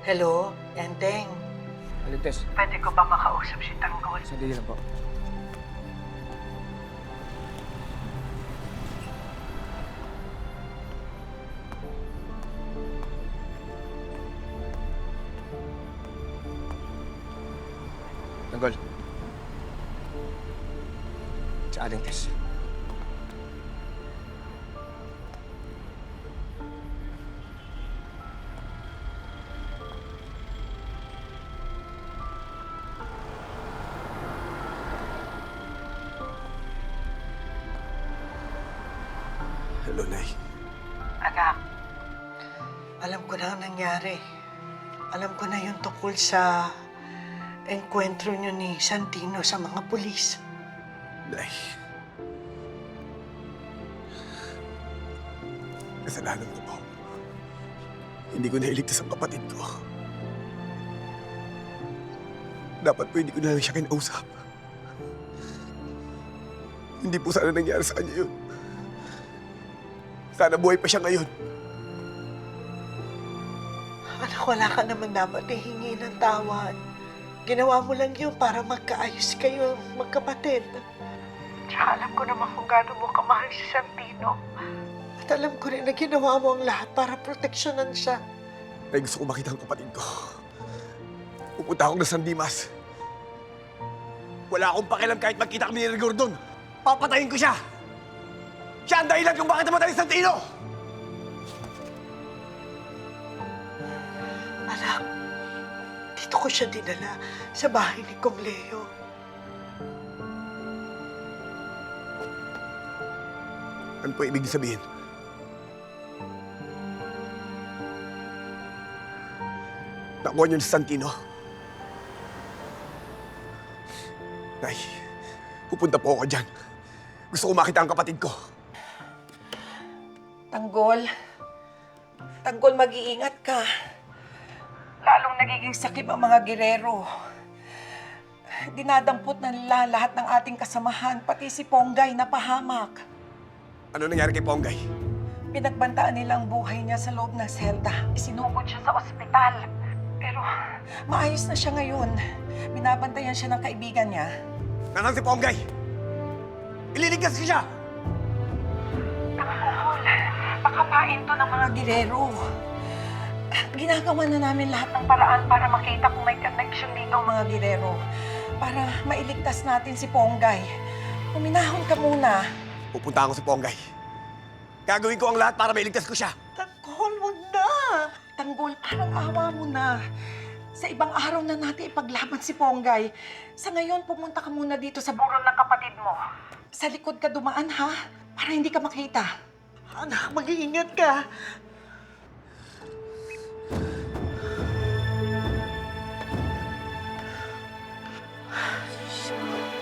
Hello, Enteng. Alintes, Pwede ko ba makausap si Tanggol? sandali lang po. Tanggol. Sa Alintes. Hello, Nay. Anak, alam ko na ang nangyari. Alam ko na yung tungkol sa enkwentro niyo ni Santino sa mga pulis. Nay. Kasalanan ko po. Hindi ko nailigtas ang kapatid ko. Dapat po hindi ko na lang siya kinausap. Hindi po sana nangyari sa kanya yun. Sana buhay pa siya ngayon. Anak, wala ka naman dapat ihingi ng tawad. Ginawa mo lang yun para magkaayos kayo, magkapatid. Tsaka alam ko naman kung gaano mo kamahal si Santino. At alam ko rin na ginawa mo ang lahat para proteksyonan siya. Nay, gusto ko makita ang kapatid ko. Pupunta ako na San Dimas. Wala akong pakialam kahit magkita kami ni Rigor doon. Papatayin ko siya! Siya ang dahilan kung bakit namatay si Santino! Anak, dito ko siya dinala sa bahay ni Kong Leo. Ano po ibig sabihin? Nakuha niyo si Santino? Nay, pupunta po ako dyan. Gusto ko makita ang kapatid ko. Tanggol, mag-iingat ka. Lalong nagiging sakit ang mga girero. Dinadampot na nila lahat ng ating kasamahan, pati si Ponggay na pahamak. Ano nangyari kay Ponggay? Pinagbantaan nila ang buhay niya sa loob ng selda. Isinugod siya sa ospital. Pero maayos na siya ngayon. Binabantayan siya ng kaibigan niya. Nasaan si Ponggay? Ililigtas ko siya! Tanggol, pakapain to ng mga girero. Ginagawa na namin lahat ng paraan para makita kung may connection dito ang mga girero. Para mailigtas natin si Ponggay. Huminahon ka muna. Pupunta ako si Ponggay. Gagawin ko ang lahat para mailigtas ko siya. Tanggol, wag na! Tanggol, parang awa mo na. Sa ibang araw na natin ipaglaban si Ponggay. Sa ngayon, pumunta ka muna dito sa burol ng kapatid mo. Sa likod ka dumaan, ha? Para hindi ka makita. Anak, mag-iingat ka.